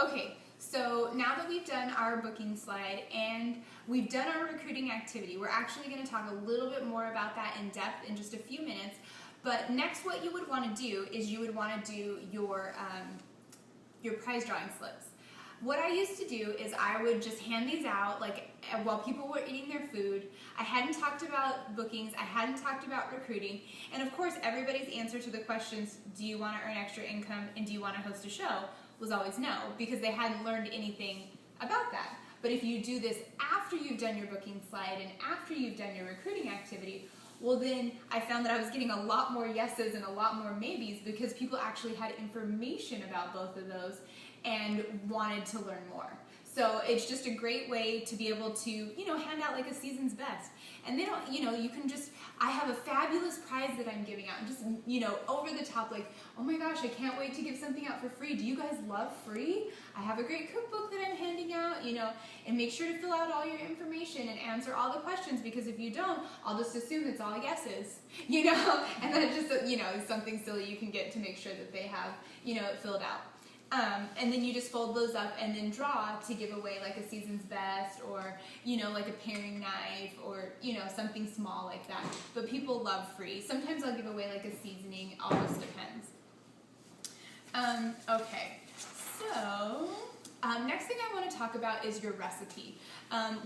Okay, so now that we've done our booking slide and we've done our recruiting activity, we're actually going to talk a little bit more about that in depth in just a few minutes. But next, what you would want to do is you would want to do your prize drawing slips. What I used to do is I would just hand these out like while people were eating their food. I hadn't talked about bookings, I hadn't talked about recruiting, and of course everybody's answer to the questions, do you want to earn extra income and do you want to host a show, was always no, because they hadn't learned anything about that. But if you do this after you've done your booking slide and after you've done your recruiting activity, well then I found that I was getting a lot more yeses and a lot more maybes because people actually had information about both of those and wanted to learn more. So it's just a great way to be able to, hand out like a season's best. And they don't, you can just, I have a fabulous prize that I'm giving out. Just, over the top, like, oh my gosh, I can't wait to give something out for free. Do you guys love free? I have a great cookbook that I'm handing out, and make sure to fill out all your information and answer all the questions, because if you don't, I'll just assume it's all yeses, and then it's just, something silly you can get to make sure that they have, it filled out. And then you just fold those up and then draw to give away like a season's best or, like a paring knife or, something small like that. But people love free. Sometimes I'll give away like a seasoning. All just depends. Okay, so next thing I want to talk about is your recipe.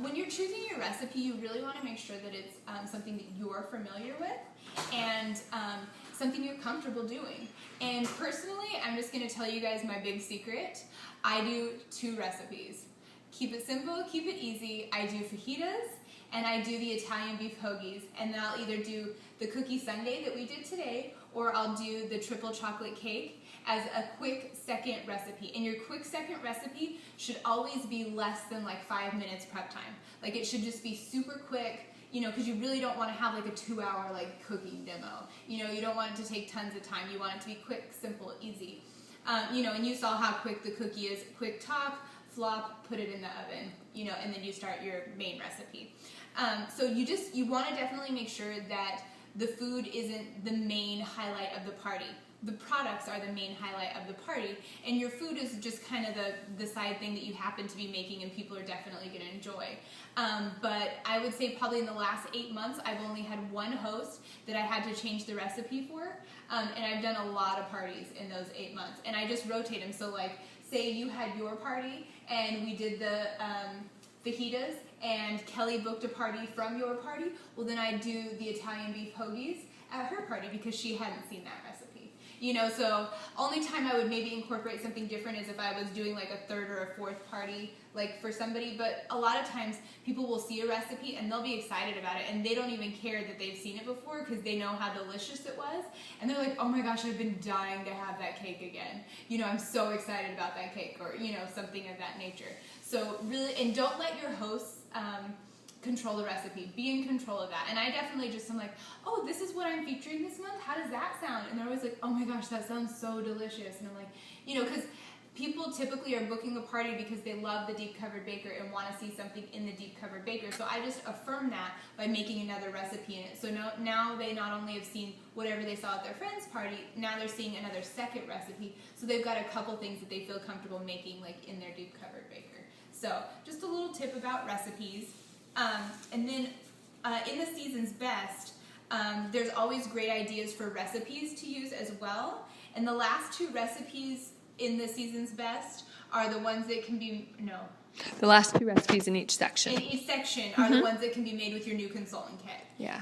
When you're choosing your recipe, you really want to make sure that it's something that you're familiar with and something you're comfortable doing. And personally, I'm just going to tell you guys my big secret. I do 2 recipes. Keep it simple, keep it easy. I do fajitas and I do the Italian beef hoagies. And then I'll either do the cookie sundae that we did today, or I'll do the triple chocolate cake as a quick second recipe. And your quick second recipe should always be less than like 5 minutes prep time. Like it should just be super quick, because you really don't want to have like a 2-hour like cooking demo. You don't want it to take tons of time. You want it to be quick, simple, easy. And you saw how quick the cookie is. Quick top, flop, put it in the oven, and then you start your main recipe. So you want to definitely make sure that the food isn't the main highlight of the party. The products are the main highlight of the party, and your food is just kind of the side thing that you happen to be making and people are definitely going to enjoy. But I would say probably in the last 8 months, I've only had one host that I had to change the recipe for, and I've done a lot of parties in those 8 months, and I just rotate them. So like, say you had your party, and we did the fajitas, and Kelly booked a party from your party, well then I do the Italian beef hoagies at her party because she hadn't seen that recipe. So only time I would maybe incorporate something different is if I was doing like a 3rd or a 4th party like for somebody, but a lot of times people will see a recipe and they'll be excited about it and they don't even care that they've seen it before because they know how delicious it was, and they're like, oh my gosh, I've been dying to have that cake again. I'm so excited about that cake, or something of that nature. So really, and don't let your hosts control the recipe. Be in control of that. And I definitely just am like, oh, this is what I'm featuring this month. How does that sound? And they're always like, oh my gosh, that sounds so delicious. And I'm like, because people typically are booking a party because they love the deep covered baker and want to see something in the deep covered baker. So I just affirm that by making another recipe in it. So now they not only have seen whatever they saw at their friend's party, now they're seeing another second recipe. So they've got a couple things that they feel comfortable making like in their deep covered baker. So just a little tip about recipes. And then in the season's best, there's always great ideas for recipes to use as well. And the last 2 recipes in the season's best are the ones that can be, the last 2 recipes in each section. In each section are the ones that can be made with your new consultant kit. Yeah.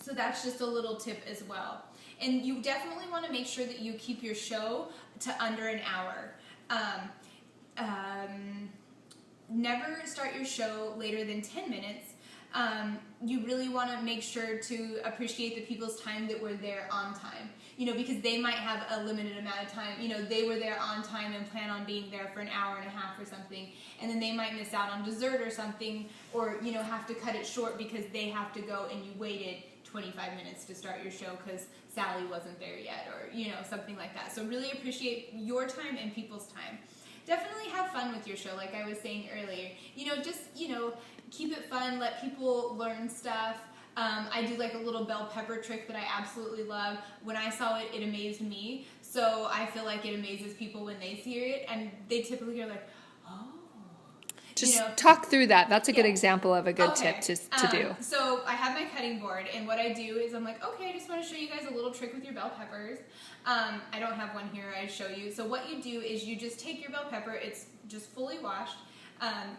So that's just a little tip as well. And you definitely want to make sure that you keep your show to under an hour. Never start your show later than 10 minutes. You really want to make sure to appreciate the people's time that were there on time, because they might have a limited amount of time. They were there on time and plan on being there for an hour and a half or something, and then they might miss out on dessert or something, or have to cut it short because they have to go and you waited 25 minutes to start your show because Sally wasn't there yet, or something like that. So really appreciate your time and people's time. Definitely have fun with your show, like I was saying earlier. Just keep it fun, let people learn stuff. I do like a little bell pepper trick that I absolutely love. When I saw it, it amazed me. So I feel like it amazes people when they see it, and they typically are like, oh. Just You know, talk through that. That's a good Yeah. example of a good Okay. tip to do. So I have my cutting board, and what I do is I'm like, okay, I just want to show you guys a little trick with your bell peppers. I don't have one here, I show you. So what you do is you just take your bell pepper, it's just fully washed,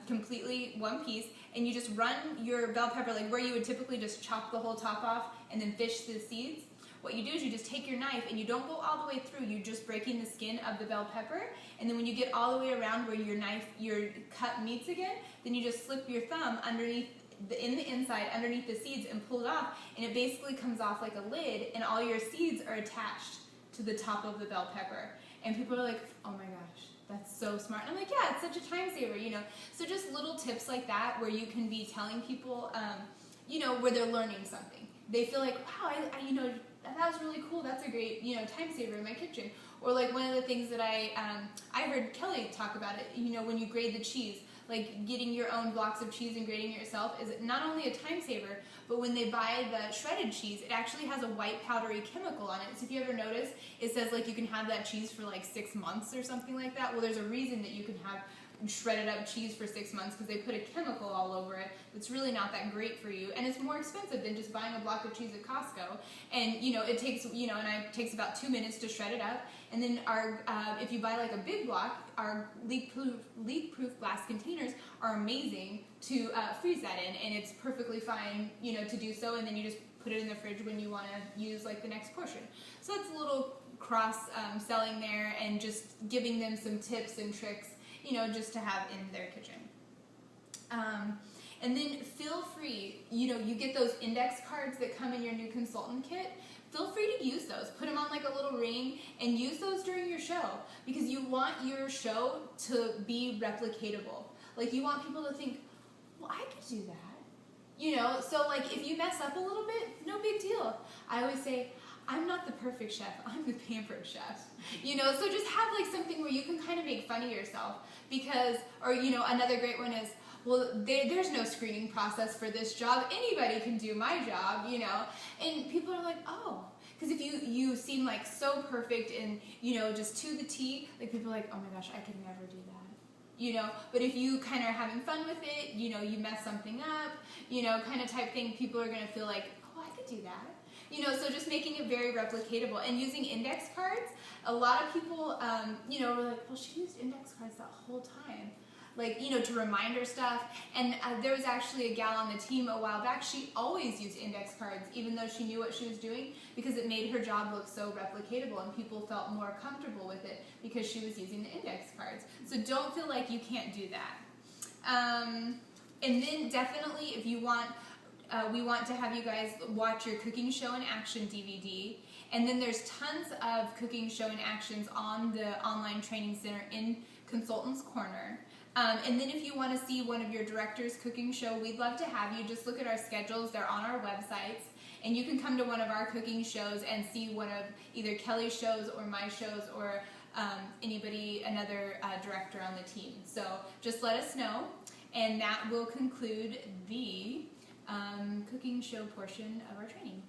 completely one piece, and you just run your bell pepper like where you would typically just chop the whole top off and then fish the seeds. What you do is you just take your knife and you don't go all the way through, you're just breaking the skin of the bell pepper, and then when you get all the way around where your cut meets again, then you just slip your thumb underneath in the inside underneath the seeds and pull it off, and it basically comes off like a lid, and all your seeds are attached to the top of the bell pepper. And people are like, oh my gosh, that's so smart. And I'm like, yeah, it's such a time saver, you know. So just little tips like that where you can be telling people, you know, where they're learning something. They feel like, wow, I you know, that was really cool. That's a great, you know, time saver in my kitchen. Or like one of the things that I heard Kelly talk about it, you know, when you grate the cheese, like getting your own blocks of cheese and grating it yourself is not only a time saver, but when they buy the shredded cheese, it actually has a white powdery chemical on it. So if you ever notice, it says like you can have that cheese for like 6 months or something like that. Well, there's a reason that you can have shredded up cheese for 6 months, because they put a chemical all over it that's really not that great for you, and it's more expensive than just buying a block of cheese at Costco. And you know, it takes, you know, and it takes about 2 minutes to shred it up. And then our if you buy like a big block, our leak-proof glass containers are amazing to freeze that in, and it's perfectly fine, you know, to do so. And then you just put it in the fridge when you want to use like the next portion. So it's a little cross selling there, and just giving them some tips and tricks, you know, just to have in their kitchen. And then feel free, you know, you get those index cards that come in your new consultant kit. Feel free to use those. Put them on like a little ring and use those during your show, because you want your show to be replicatable. Like you want people to think, well, I could do that. You know, so like if you mess up a little bit, no big deal. I always say, I'm not the perfect chef, I'm the pampered chef. You know, so just have like something where you can kind of make fun of yourself, because, or you know, another great one is, well, there's no screening process for this job, anybody can do my job, you know. And people are like, oh, because if you seem like so perfect and, you know, just to the T, like people are like, oh my gosh, I could never do that. You know, but if you kind of are having fun with it, you know, you mess something up, you know, kind of type thing, people are going to feel like, oh, I could do that. You know, so just making it very replicatable. And using index cards, a lot of people, you know, were like, well, she used index cards that whole time. Like, you know, to remind her stuff. And there was actually a gal on the team a while back, she always used index cards, even though she knew what she was doing, because it made her job look so replicatable, and people felt more comfortable with it because she was using the index cards. So don't feel like you can't do that. And then definitely, if you want, we want to have you guys watch your Cooking Show in Action DVD. And then there's tons of Cooking Show in Actions on the online training center in Consultants Corner. And then if you want to see one of your directors' cooking show, we'd love to have you. Just look at our schedules. They're on our websites. And you can come to one of our cooking shows and see one of either Kelly's shows or my shows, or another director on the team. So just let us know. And that will conclude the cooking show portion of our training.